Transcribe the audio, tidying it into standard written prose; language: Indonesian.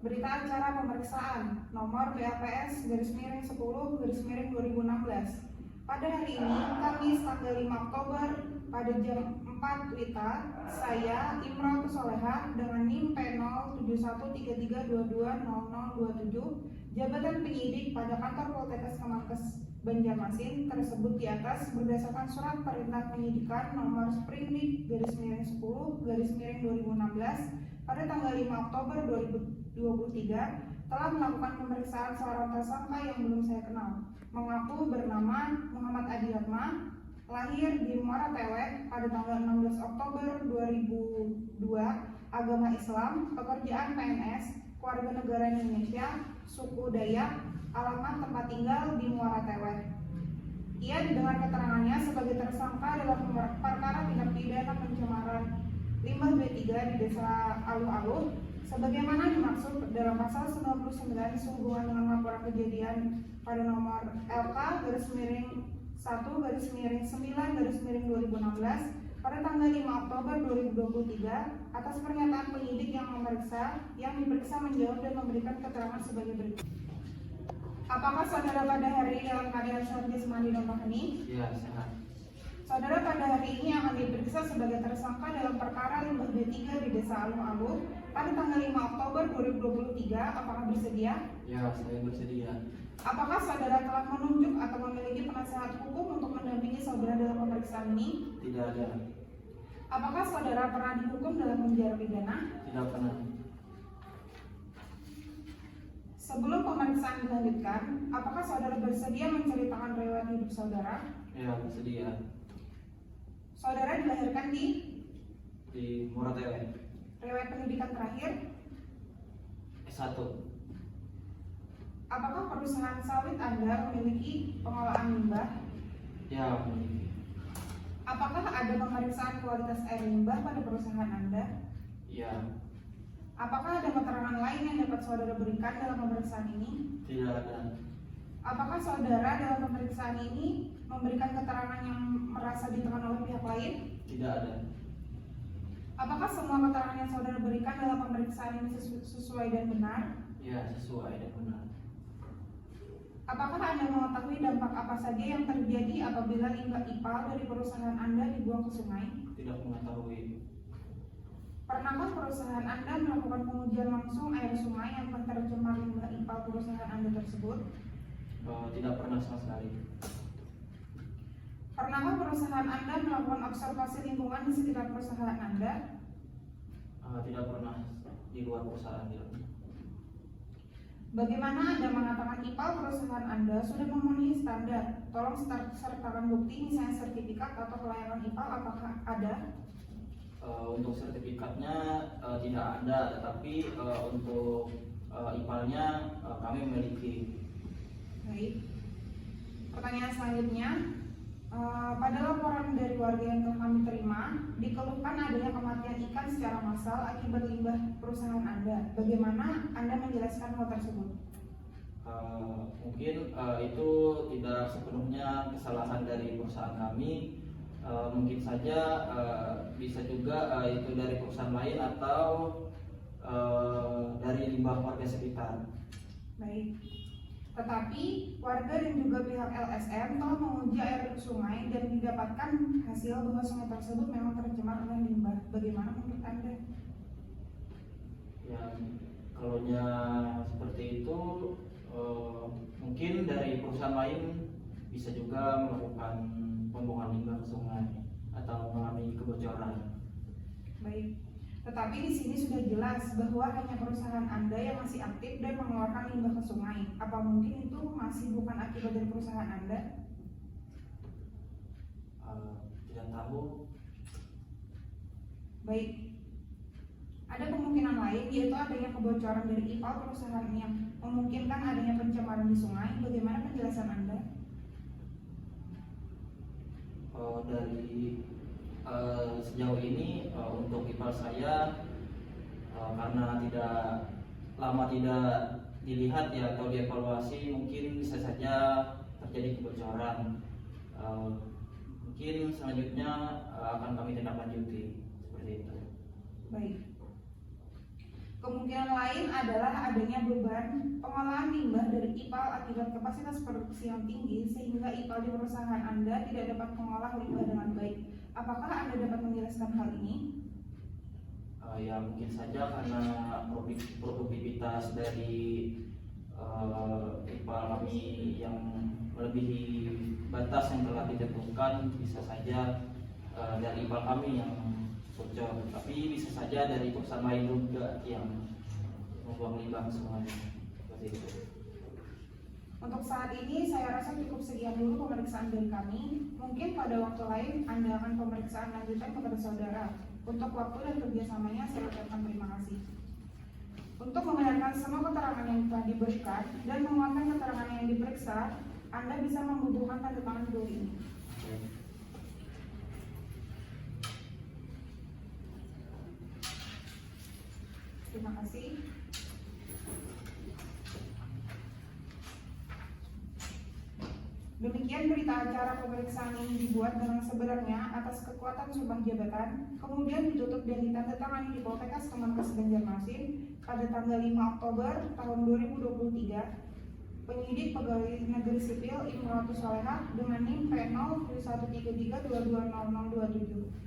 Berita acara pemeriksaan nomor PAPS /10/2016. Pada hari ini, Kamis tanggal 5 Oktober pada jam 4 WITA, saya Imro'atu Sholehah dengan NIM P07133220027, jabatan penyidik pada kantor Poltekkes Kemenkes Banjarmasin tersebut di atas berdasarkan surat perintah penyidikan nomor Sprindik /10/2016 pada tanggal 5 Oktober 2023 telah melakukan pemeriksaan seorang tersangka yang belum saya kenal, mengaku bernama Muhammad Adi Hotma, lahir di Muara Tewek pada tanggal 16 Oktober 2002, agama Islam, pekerjaan PNS, warga negara Indonesia, suku Dayak, alamat tempat tinggal di Muara Tewek. Ia didengar keterangannya sebagai tersangka dalam perkara tindak pidana pencemaran limbah B3 di Desa Aluh-Aluh sebagaimana dimaksud dalam pasal 99 sehubungan dengan laporan kejadian pada nomor LK-1/9/2016 pada tanggal 5 Oktober 2023 atas pernyataan penyidik yang diperiksa menjawab dan memberikan keterangan sebagai berikut. Apakah saudara pada hari ini dalam keadaan sehat jasmani dan rohani? Ya, sehat. Saudara pada hari ini akan diperiksa sebagai tersangka dalam perkara limbah B3 di Desa Aluh-Aluh pada tanggal 5 Oktober 2023. Apakah bersedia? Ya, saya bersedia. Apakah saudara telah menunjuk atau memiliki penasehat hukum untuk mendampingi saudara dalam pemeriksaan ini? Tidak ada. Apakah saudara pernah dihukum dalam penjara pidana? Tidak pernah. Sebelum pemeriksaan dilanjutkan, apakah saudara bersedia menceritakan riwayat hidup saudara? Ya, bersedia. Saudara dilahirkan di Muara Tewek. riwayat pendidikan terakhir. S1. Apakah perusahaan sawit Anda memiliki pengolahan limbah? Ya, memiliki. Apakah ada pemeriksaan kualitas air limbah pada perusahaan Anda? Ya. Apakah ada keterangan lain yang dapat saudara berikan dalam pemeriksaan ini? Tidak ada. Apakah saudara dalam pemeriksaan ini memberikan keterangan yang merasa ditekan oleh pihak lain? Tidak ada. Apakah semua keterangan yang saudara berikan dalam pemeriksaan ini sesuai dan benar? Ya, sesuai dan benar. Apakah Anda mengetahui dampak apa saja yang terjadi apabila limbah IPAL dari perusahaan Anda dibuang ke sungai? Tidak mengetahui. Pernahkah perusahaan Anda melakukan pengujian langsung air sungai yang tercemar limbah IPAL perusahaan Anda tersebut? Tidak pernah sama sekali. Pernahkah perusahaan Anda melakukan observasi lingkungan di sekitar perusahaan Anda? Tidak pernah di luar perusahaan. Tidak. Bagaimana Anda mengatakan IPAL perusahaan Anda sudah memenuhi standar? Tolong sertakan bukti, misalnya sertifikat atau kelayakan IPAL, apakah ada? Untuk sertifikatnya tidak ada, tetapi untuk IPAL-nya kami memiliki. Baik. Pertanyaan selanjutnya, pada laporan dari warga yang telah kami terima, dikeluhkan adanya kematian ikan secara massal akibat limbah perusahaan Anda. Bagaimana Anda menjelaskan hal tersebut? Mungkin itu tidak sepenuhnya kesalahan dari perusahaan kami. Mungkin saja bisa juga itu dari perusahaan lain atau dari limbah warga sekitar. Baik. Tetapi warga dan juga pihak LSM telah menguji air sungai dan didapatkan hasil bahwa sungai tersebut memang tercemar oleh limbah. Bagaimana menurut Anda? Ya, kalau seperti itu mungkin dari perusahaan lain bisa juga melakukan pembuangan limbah ke sungai atau mengalami kebocoran. Baik. Tetapi di sini sudah jelas bahwa hanya perusahaan Anda yang masih aktif dan mengeluarkan limbah ke sungai. Apa mungkin itu masih bukan akibat dari perusahaan Anda? Tidak tahu. Baik. Ada kemungkinan lain yaitu adanya kebocoran dari IPAL perusahaan yang memungkinkan adanya pencemaran di sungai. Bagaimana penjelasan Anda? Dari sejauh ini untuk IPAL saya karena lama tidak dilihat ya atau dievaluasi, mungkin bisa saja terjadi kebocoran. Mungkin selanjutnya akan kami tindak lanjuti seperti itu. Baik. Kemungkinan lain adalah adanya beban pengolahan limbah dari IPAL akibat kapasitas produksi yang tinggi sehingga IPAL di perusahaan Anda tidak dapat mengolah limbah dengan baik. Apakah Anda dapat menjelaskan hal ini? Ya mungkin saja karena produktivitas dari IPAL kami yang melebihi batas yang telah ditentukan, bisa saja dari IPAL kami yang bocor, tapi bisa saja dari perusahaan lain juga yang membuang limbah semuanya. Seperti itu. Untuk saat ini saya rasa cukup sekian dulu pemeriksaan dari kami. Mungkin pada waktu lain Anda akan pemeriksaan lanjutan kepada saudara. Untuk waktu dan kerjasamanya saya ucapkan terima kasih. Untuk membenarkan semua keterangan yang telah diberikan dan menguatkan keterangan yang diperiksa, Anda bisa membubuhkan tanda tangan dulu ini. Terima kasih. Demikian berita acara pemeriksaan ini dibuat dengan sebenarnya atas kekuatan sumpah jabatan, kemudian ditutup dan ditandatangani di Poltekkes Kemenkes Banjarmasin pada tanggal 5 Oktober tahun 2023. Penyidik Pegawai Negeri Sipil Imro'atus Solehah dengan NIM P0 133220027.